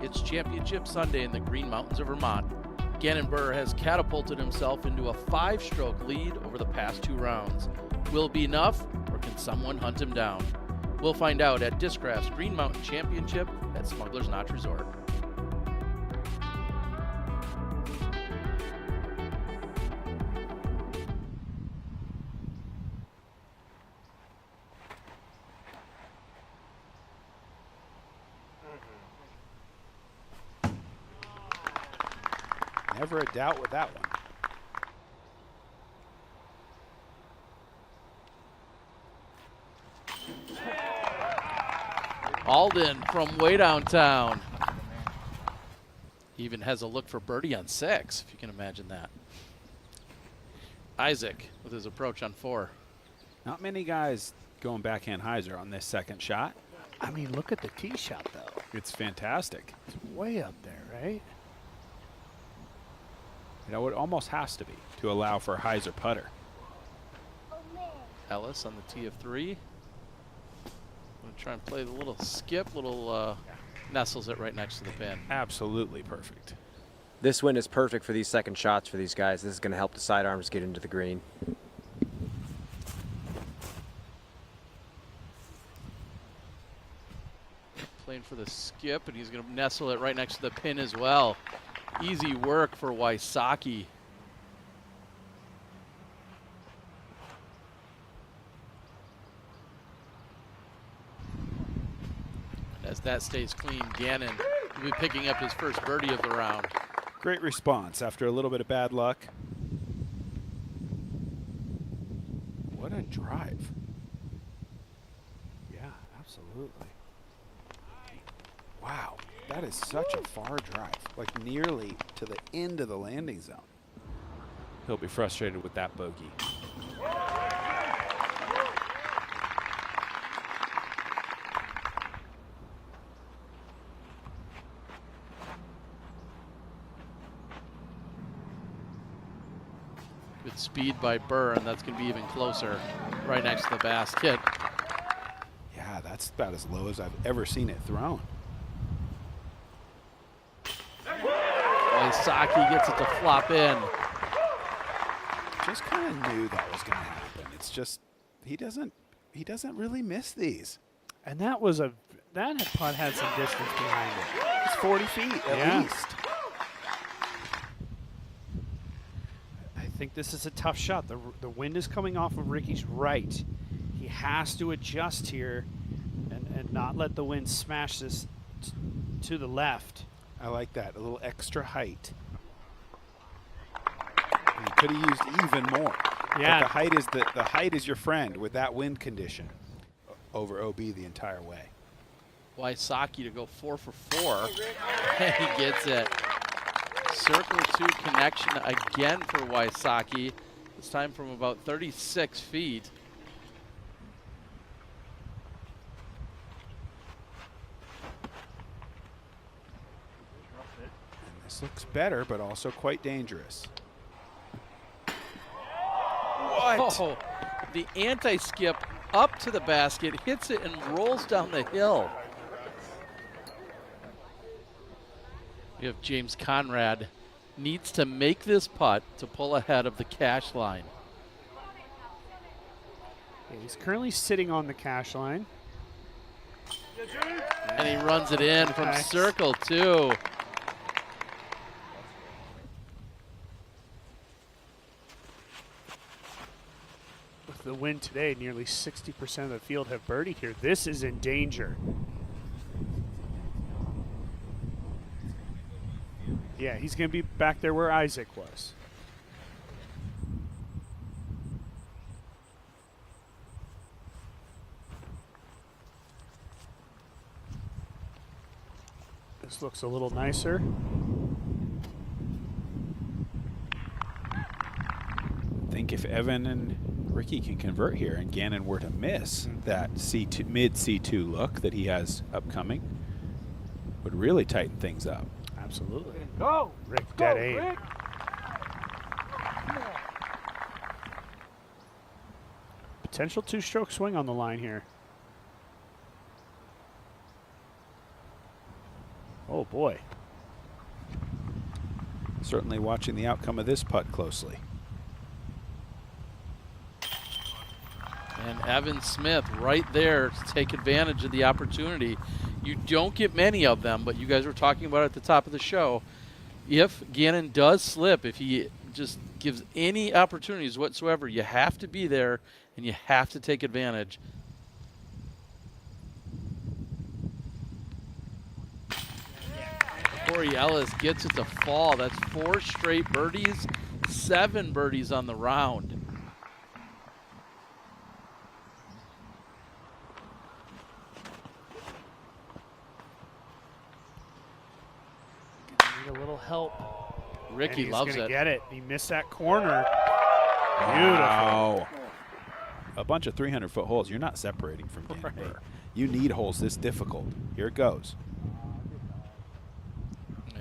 It's Championship Sunday in the Green Mountains of Vermont. Gannon Buhr has catapulted himself into a 5-stroke lead over the past 2 rounds. Will it be enough, or can someone hunt him down? We'll find out at Discraft's Green Mountain Championship at Smuggler's Notch Resort. Never a doubt with that one. Alden from way downtown. He even has a look for birdie on 6, if you can imagine that. Isaac with his approach on 4. Not many guys going backhand hyzer on this second shot. I mean, look at the tee shot, though. It's fantastic. It's way up there, right? You know, it almost has to be to allow for a hyzer putter. Ellis on the tee of 3. Gonna try and play the little skip, nestles it right next to the pin. Absolutely perfect. This wind is perfect for these second shots for these guys. This is going to help the sidearms get into the green. Playing for the skip, and he's going to nestle it right next to the pin as well. Easy work for Wysocki. As that stays clean, Gannon will be picking up his first birdie of the round. Great response after a little bit of bad luck. What a drive. Yeah, absolutely. Wow, that is such a far drive, like nearly to the end of the landing zone. He'll be frustrated with that bogey. Good speed by Buhr, and that's going to be even closer, right next to the basket. Yeah, that's about as low as I've ever seen it thrown. Wysocki gets it to flop in. Just kind of knew that was going to happen. It's just he doesn't really miss these. And that putt had some distance behind it. It's 40 feet at least. I think this is a tough shot. The wind is coming off of Ricky's right. He has to adjust here and not let the wind smash this to the left. I like that, a little extra height. You could have used even more. Yeah, but the height is your friend with that wind condition over OB the entire way. Wysocki to go 4 for 4, and he gets it. Circle 2 connection again for Wysocki. This time from about 36 feet. And this looks better, but also quite dangerous. What? Oh, the anti-skip up to the basket, hits it and rolls down the hill. We have James Conrad needs to make this putt to pull ahead of the cash line. Yeah, he's currently sitting on the cash line. And he runs it in from circle 2. With the wind today, nearly 60% of the field have birdied here. This is in danger. Yeah, he's going to be back there where Isaac was. This looks a little nicer. I think if Evan and Ricky can convert here and Gannon were to miss that C2, mid C2 look that he has upcoming, would really tighten things up. Absolutely. Go! Rick, dead aim. Rick. Potential 2-stroke swing on the line here. Oh, boy. Certainly watching the outcome of this putt closely. And Evan Smith right there to take advantage of the opportunity. You don't get many of them, but you guys were talking about it at the top of the show. If Gannon does slip, if he just gives any opportunities whatsoever, you have to be there and you have to take advantage. Corey Ellis gets it to fall. That's 4 straight birdies, 7 birdies on the round. Need a little help. Ricky loves He's going it. to get it. He missed that corner. Wow. A bunch of 300-foot holes. You're not separating from Gannon Burr. You need holes this difficult. Here it goes.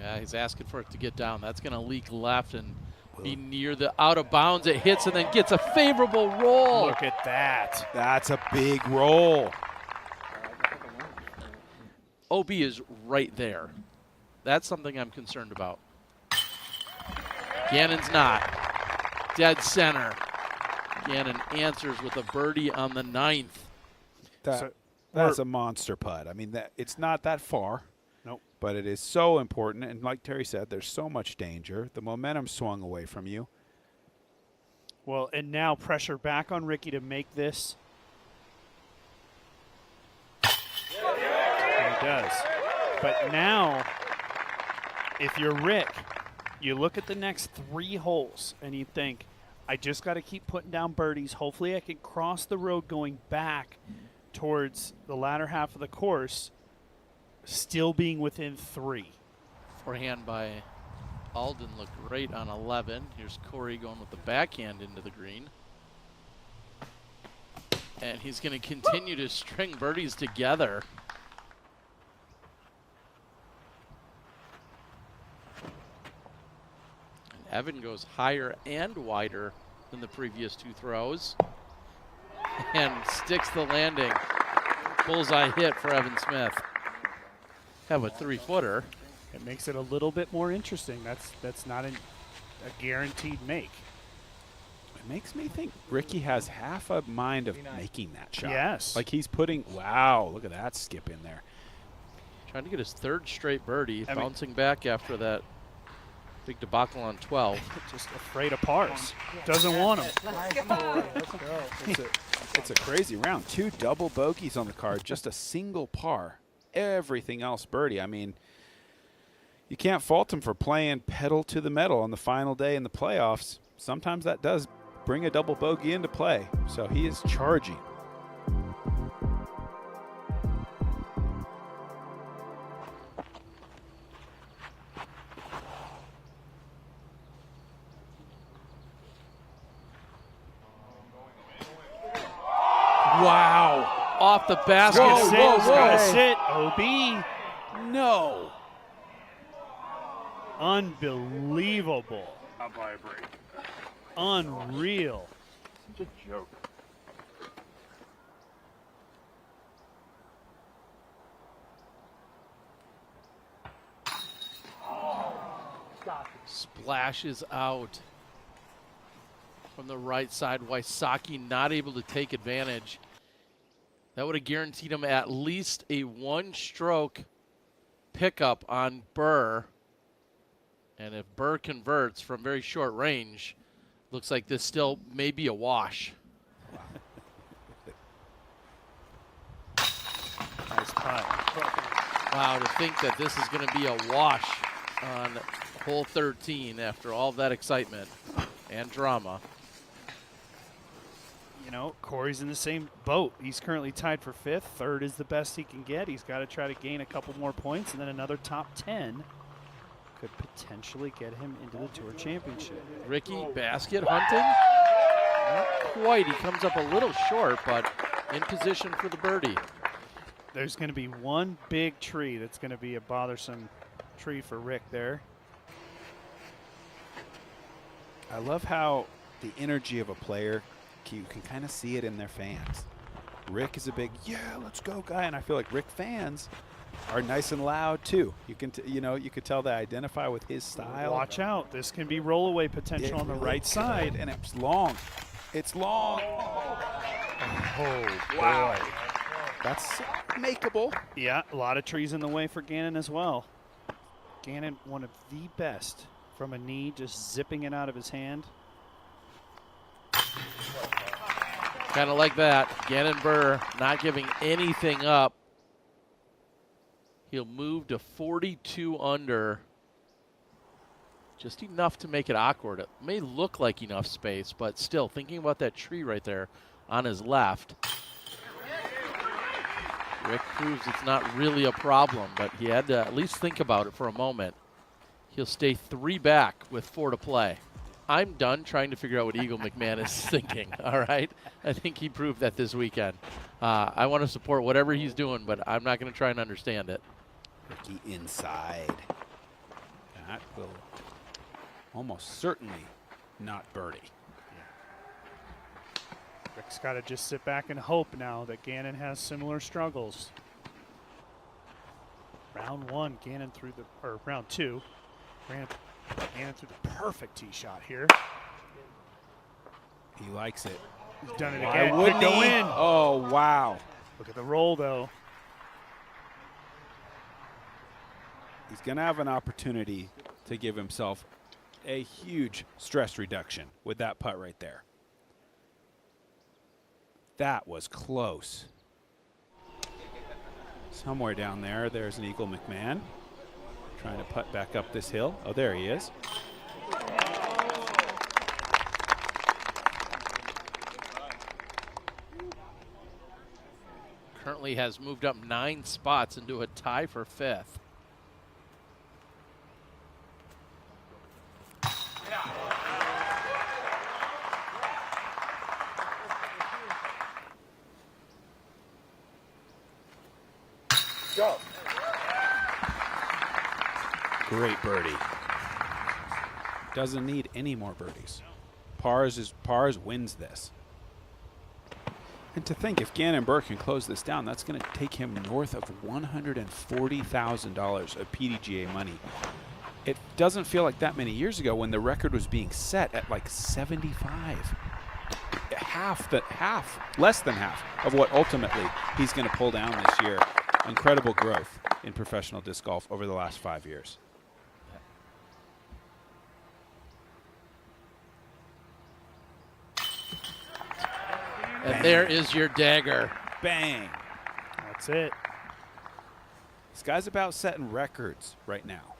Yeah, he's asking for it to get down. That's going to leak left and be near the out of bounds. It hits and then gets a favorable roll. Look at that. That's a big roll. OB is right there. That's something I'm concerned about. Gannon's not. Dead center. Gannon answers with a birdie on the 9th. That's a monster putt. I mean, it's not that far. Nope. But it is so important. And like Terry said, there's so much danger. The momentum swung away from you. Well, and now pressure back on Ricky to make this. And he does. But now, if you're Rick, you look at the next 3 holes and you think, I just got to keep putting down birdies. Hopefully I can cross the road going back towards the latter half of the course, still being within 3. Forehand by Alden looked great on 11. Here's Corey going with the backhand into the green. And he's going to continue to string birdies together. And Evan goes higher and wider than the previous 2 throws. And sticks the landing. Bullseye hit for Evan Smith. Have a 3-footer. It makes it a little bit more interesting. That's not a guaranteed make. It makes me think Ricky has half a mind of making that shot. Yes. Like he's putting, wow, look at that skip in there. Trying to get his 3rd straight birdie, bouncing back after that big debacle on 12. Just afraid of pars. Doesn't want them. It's a crazy round. 2 double bogeys on the card, just a single par. Everything else birdie. I mean, you can't fault him for playing pedal to the metal on the final day in the playoffs. Sometimes that does bring a double bogey into play. So he is charging. Wow. Off the basket. Gotta sit. OB. No. Unbelievable. Up by a break. Unreal. Such a joke. Splashes out from the right side. Wysocki not able to take advantage. That would have guaranteed him at least a 1-stroke pickup on Burr. And if Burr converts from very short range, looks like this still may be a wash. Nice putt. Wow, to think that this is going to be a wash on hole 13 after all that excitement and drama. You know, Corey's in the same boat. He's currently tied for 5th. 3rd is the best he can get. He's got to try to gain a couple more points, and then another top 10 could potentially get him into the Tour Championship. Ricky basket hunting? Not quite. He comes up a little short, but in position for the birdie. There's going to be one big tree that's going to be a bothersome tree for Rick there. I love how the energy of a player, you can kind of see it in their fans. Rick is a big, yeah, let's go guy. And I feel like Rick fans are nice and loud too. You can, you could tell they identify with his style. Watch out. This can be rollaway potential on the really right side. and it's long. It's long. Oh, Wow. That's makeable. Yeah, a lot of trees in the way for Gannon as well. Gannon, one of the best from a knee, just zipping it out of his hand. Kind of like that. Gannon Burr not giving anything up. He'll move to 42 under. Just enough to make it awkward. It may look like enough space, but still, thinking about that tree right there on his left. Rick proves it's not really a problem, but he had to at least think about it for a moment. He'll stay 3 back with 4 to play. I'm done trying to figure out what Eagle McMahon is thinking, all right? I think he proved that this weekend. I want to support whatever he's doing, but I'm not going to try and understand it. Ricky inside. That will almost certainly not birdie. Rick's got to just sit back and hope now that Gannon has similar struggles. Round 1, Gannon through the, or round 2, Gannon through the perfect tee shot here. He likes it. He's done it Why again. wouldn't Could go he? in. Oh, wow. Look at the roll, though. He's going to have an opportunity to give himself a huge stress reduction with that putt right there. That was close. Somewhere down there, there's an Eagle McMahon trying to putt back up this hill. Oh, there he is. Currently has moved up 9 spots into a tie for 5th. Go. Great birdie. Doesn't need any more birdies. Pars wins this. And to think, if Gannon Burr can close this down, that's going to take him north of $140,000 of PDGA money. It doesn't feel like that many years ago when the record was being set at like 75. Less than half of what ultimately he's going to pull down this year. Incredible growth in professional disc golf over the last 5 years. And there is your dagger. Bang. That's it. This guy's about setting records right now.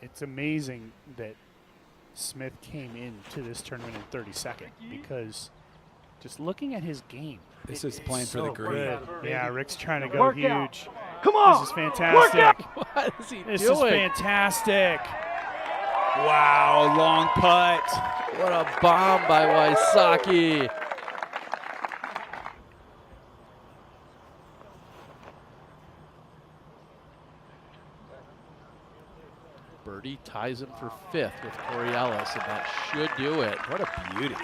It's amazing that Smith came into this tournament in 32nd because just looking at his game. This is playing for the green. Good. Yeah, Rick's trying to go huge. Come on. This is fantastic. What is he This doing? is fantastic. Wow, long putt. What a bomb by Wysocki. Birdie ties him for 5th with Corey Ellis, and that should do it. What a beauty.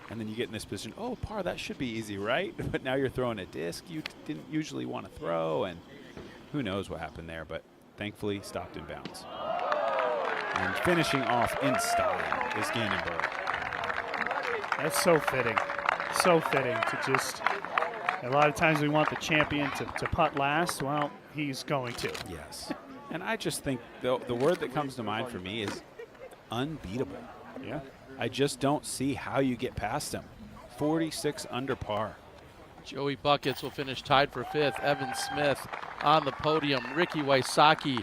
And then you get in this position, oh, par, that should be easy, right? But now you're throwing a disc you didn't usually want to throw, and who knows what happened there, but thankfully stopped in bounds. And finishing off in style is Gannon Burr. That's so fitting. So fitting to just, a lot of times we want the champion to putt last. Well, he's going to. Yes. And I just think the word that comes to mind for me is unbeatable. Yeah. I just don't see how you get past him. 46 under par. Joey Buckets will finish tied for 5th. Evan Smith on the podium. Ricky Wysocki,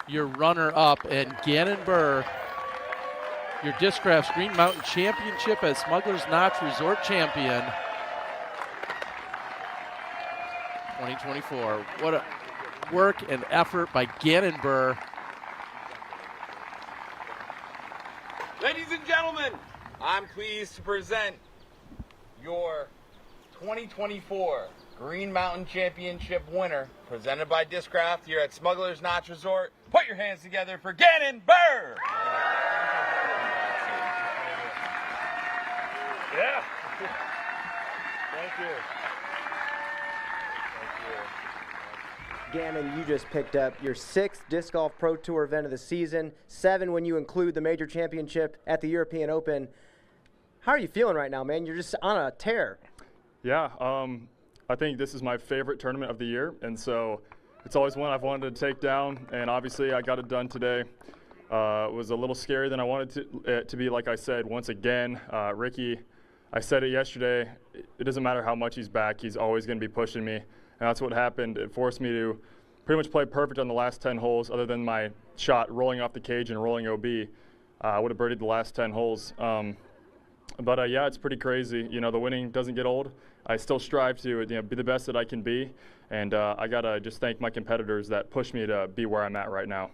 your runner-up, and Gannon Burr, your Discraft Green Mountain Championship at Smuggler's Notch Resort champion 2024. What a work and effort by Gannon Burr. Ladies and gentlemen, I'm pleased to present your 2024 Green Mountain Championship winner, presented by Discraft here at Smuggler's Notch Resort. Put your hands together for Gannon Burr! Yeah. Thank you. Thank you. Gannon, you just picked up your 6th Disc Golf Pro Tour event of the season, 7 when you include the major championship at the European Open. How are you feeling right now, man? You're just on a tear. Yeah, I think this is my favorite tournament of the year, and so it's always one I've wanted to take down, and obviously I got it done today. It was a little scarier than I wanted it to be, like I said. Once again, Ricky, I said it yesterday, it doesn't matter how much he's back, he's always going to be pushing me, and that's what happened. It forced me to pretty much play perfect on the last 10 holes, other than my shot rolling off the cage and rolling OB. I would have birdied the last 10 holes. But yeah, it's pretty crazy. You know, the winning doesn't get old. I still strive to be the best that I can be, and I gotta just thank my competitors that pushed me to be where I'm at right now.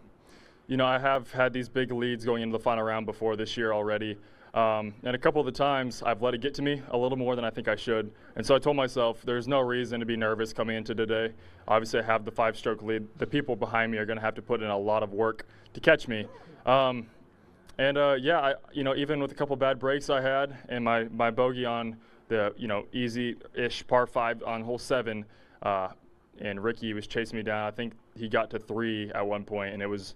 You know, I have had these big leads going into the final round before this year already, and a couple of the times I've let it get to me a little more than I think I should. And so I told myself there's no reason to be nervous coming into today. Obviously, I have the 5-stroke lead. The people behind me are going to have to put in a lot of work to catch me. Yeah, even with a couple bad breaks I had and my bogey on the easy-ish par 5 on hole 7, and Ricky was chasing me down. I think he got to 3 at one point, and it was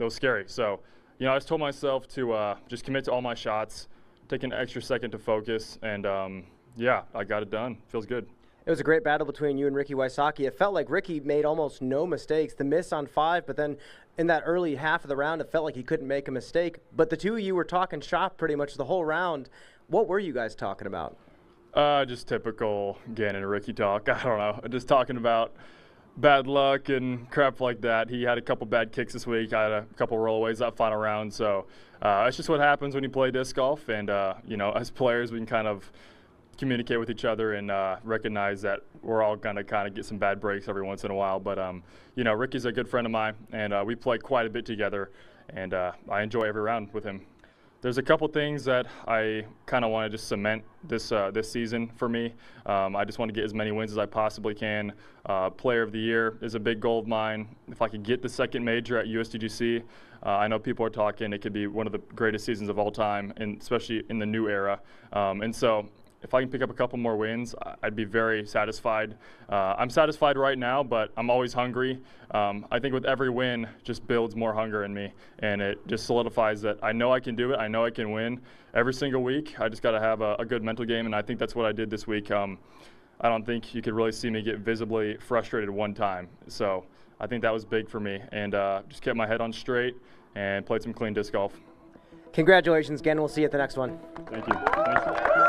scary. So, I just told myself to just commit to all my shots, take an extra second to focus, and yeah, I got it done. Feels good. It was a great battle between you and Ricky Wysocki. It felt like Ricky made almost no mistakes. The miss on 5, but then in that early half of the round, it felt like he couldn't make a mistake. But the two of you were talking shop pretty much the whole round. What were you guys talking about? Just typical Gannon and Ricky talk. I don't know. Just talking about bad luck and crap like that. He had a couple bad kicks this week. I had a couple rollaways that final round. So it's just what happens when you play disc golf. And, as players, we can kind of communicate with each other and recognize that we're all going to kind of get some bad breaks every once in a while. But, Ricky's a good friend of mine, and we play quite a bit together, and I enjoy every round with him. There's a couple things that I kind of want to just cement this season for me. I just want to get as many wins as I possibly can. Player of the Year is a big goal of mine. If I could get the second major at USDGC, I know people are talking it could be one of the greatest seasons of all time, and especially in the new era. And so if I can pick up a couple more wins, I'd be very satisfied. I'm satisfied right now, but I'm always hungry. I think with every win just builds more hunger in me, and it just solidifies that I know I can do it. I know I can win every single week. I just got to have a good mental game, and I think that's what I did this week. I don't think you could really see me get visibly frustrated one time. So I think that was big for me, and just kept my head on straight and played some clean disc golf. Congratulations, again. We'll see you at the next one. Thank you. Thank you.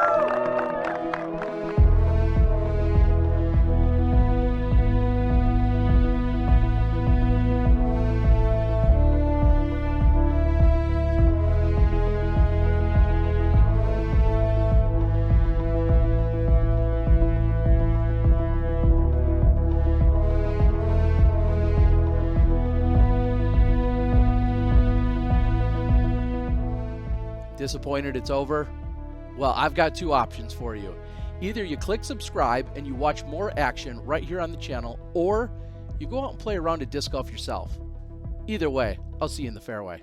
Disappointed it's over? Well, I've got two options for you. Either you click subscribe and you watch more action right here on the channel, or you go out and play a round of disc golf yourself. Either way, I'll see you in the fairway.